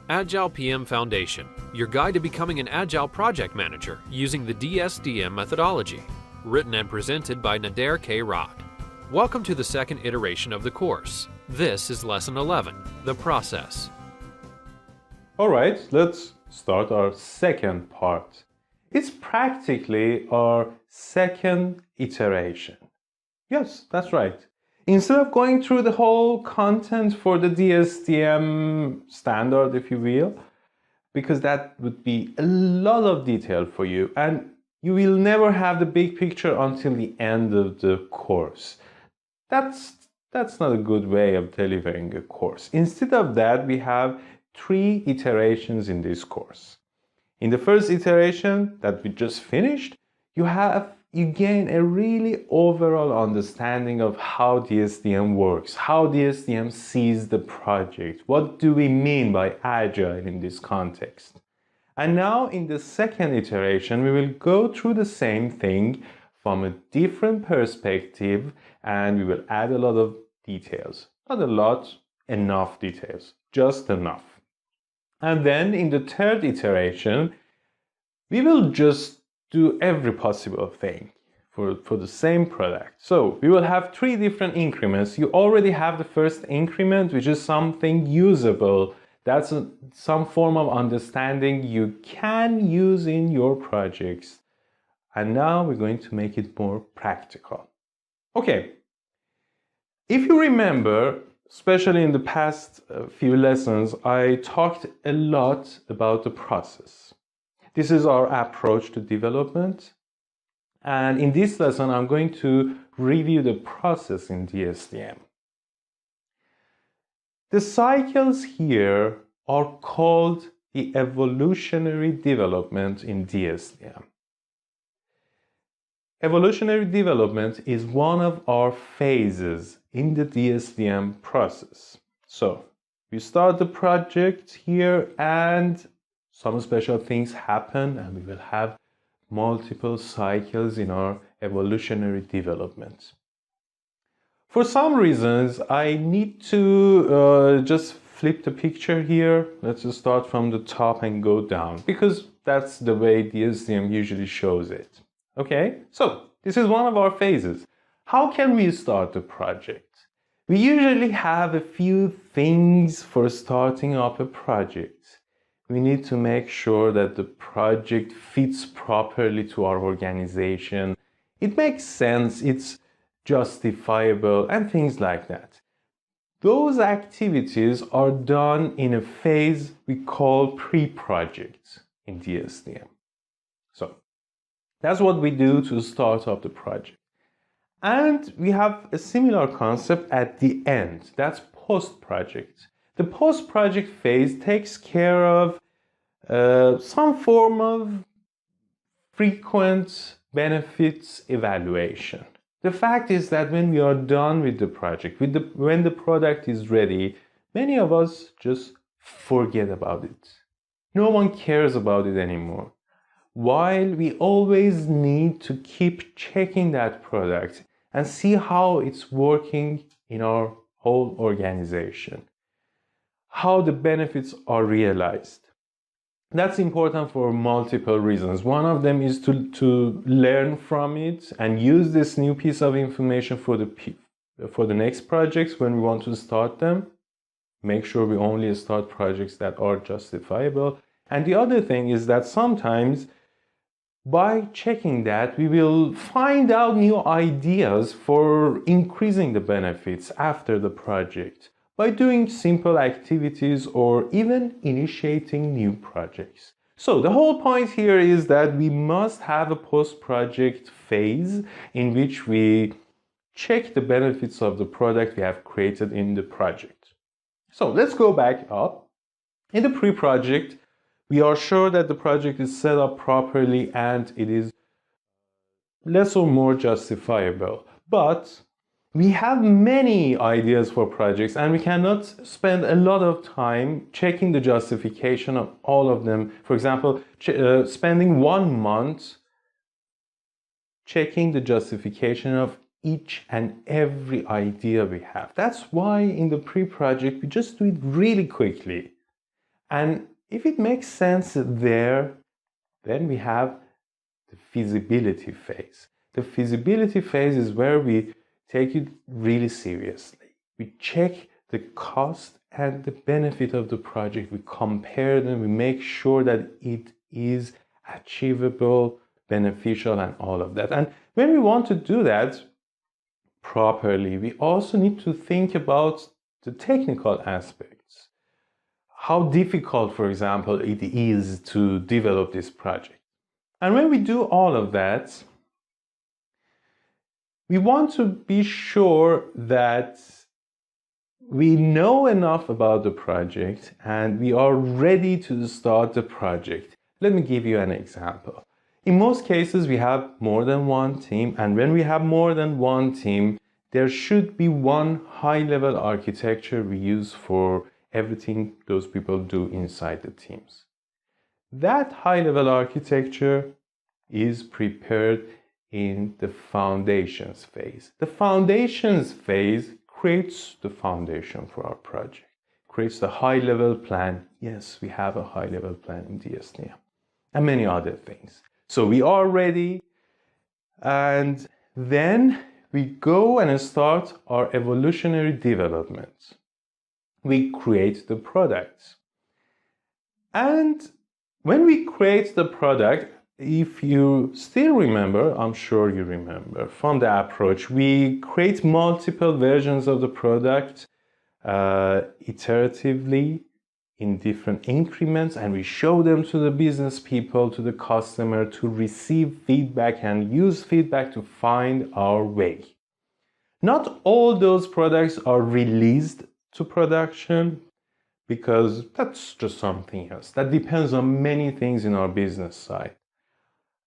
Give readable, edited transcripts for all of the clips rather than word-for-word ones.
AgilePM Foundation, your guide to becoming an Agile project manager using the DSDM methodology. Written and presented by Nader K. Welcome to the second iteration of the course. This is Lesson 11, The Process. Alright, let's start our second part. It's practically our second iteration. Yes, that's right. Instead of going through the whole content for the DSDM standard, if you will, because that would be a lot of detail for you, and you will never have the big picture until the end of the course. That's not a good way of delivering a course. Instead of that, we have 3 iterations in this course. In the first iteration that we just finished, you gain a really overall understanding of how DSDM works, how DSDM sees the project. What do we mean by Agile in this context? And now in the second iteration, we will go through the same thing from a different perspective, and we will add a lot of details. Not a lot, enough details, just enough. And then in the third iteration, we will just do every possible thing for the same product. So we will have 3 different increments. You already have the first increment, which is something usable. That's some form of understanding you can use in your projects. And now we're going to make it more practical. Okay, if you remember, especially in the past few lessons, I talked a lot about the process. This is our approach to development. And in this lesson, I'm going to review the process in DSDM. The cycles here are called the evolutionary development in DSDM. Evolutionary development is one of our phases in the DSDM process. So we start the project here and some special things happen, and we will have multiple cycles in our evolutionary development. For some reasons, I need to just flip the picture here. Let's just start from the top and go down, because that's the way DSDM usually shows it. Okay, so this is one of our phases. How can we start the project? We usually have a few things for starting up a project. We need to make sure that the project fits properly to our organization. It makes sense, it's justifiable, and things like that. Those activities are done in a phase we call pre-project in DSDM. So that's what we do to start up the project. And we have a similar concept at the end. That's post-project. The post-project phase takes care of some form of frequent benefits evaluation. The fact is that when we are done with the project, when the product is ready, many of us just forget about it. No one cares about it anymore. While we always need to keep checking that product and see how it's working in our whole organization, how the benefits are realized. That's important for multiple reasons. One of them is to learn from it and use this new piece of information for the next projects when we want to start them. Make sure we only start projects that are justifiable. And the other thing is that sometimes by checking that, we will find out new ideas for increasing the benefits after the project by doing simple activities or even initiating new projects. So the whole point here is that we must have a post-project phase in which we check the benefits of the product we have created in the project. So let's go back up. In the pre-project, we are sure that the project is set up properly and it is less or more justifiable. But we have many ideas for projects and we cannot spend a lot of time checking the justification of all of them. For example, spending 1 month checking the justification of each and every idea we have. That's why in the pre-project we just do it really quickly. And if it makes sense there, then we have the feasibility phase. The feasibility phase is where we take it really seriously. We check the cost and the benefit of the project. We compare them. We make sure that it is achievable, beneficial, and all of that. And when we want to do that properly, we also need to think about the technical aspects. How difficult, for example, it is to develop this project. And when we do all of that, we want to be sure that we know enough about the project and we are ready to start the project. Let me give you an example. In most cases, we have more than one team, and when we have more than one team, there should be one high-level architecture we use for everything those people do inside the teams. That high-level architecture is prepared in the foundations phase. The foundations phase creates the foundation for our project, creates the high-level plan. Yes, we have a high-level plan in DSDM, and many other things. So we are ready, and then we go and start our evolutionary development. We create the product. And when we create the product, if you still remember, I'm sure you remember from the approach, we create multiple versions of the product iteratively in different increments, and we show them to the business people, to the customer, to receive feedback and use feedback to find our way. Not all those products are released to production, because that's just something else. That depends on many things in our business side.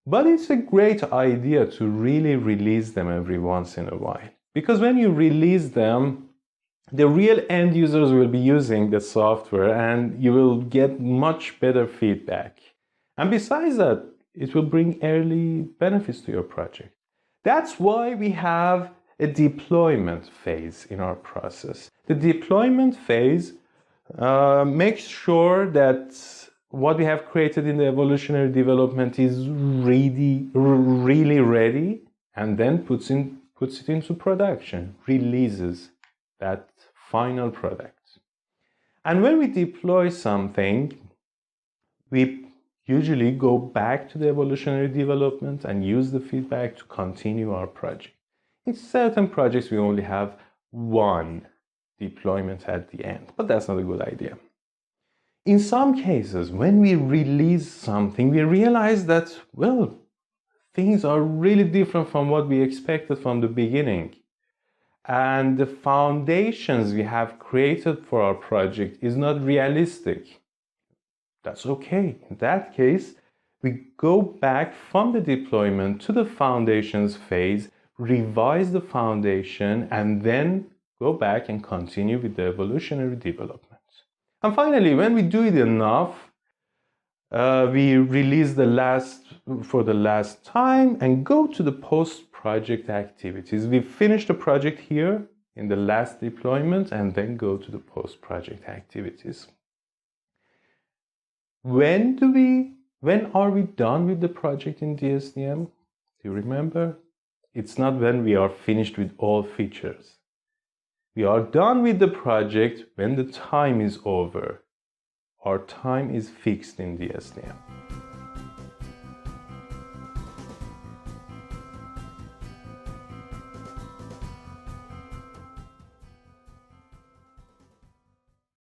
But it's a great idea to really release them every once in a while. Because when you release them, the real end users will be using the software and you will get much better feedback. And besides that, it will bring early benefits to your project. That's why we have a deployment phase in our process. The deployment phase makes sure that what we have created in the evolutionary development is really ready, and then puts it into production, releases that final product. And when we deploy something, we usually go back to the evolutionary development and use the feedback to continue our project. In certain projects, we only have one deployment at the end, but that's not a good idea. In some cases, when we release something, we realize that, well, things are really different from what we expected from the beginning. And the foundations we have created for our project is not realistic. That's okay. In that case, we go back from the deployment to the foundations phase, revise the foundation, and then go back and continue with the evolutionary development. And finally, when we do it enough, we release for the last time and go to the post-project activities. We finish the project here in the last deployment and then go to the post-project activities. When are we done with the project in DSDM? Do you remember? It's not when we are finished with all features. We are done with the project when the time is over. Our time is fixed in DSDM.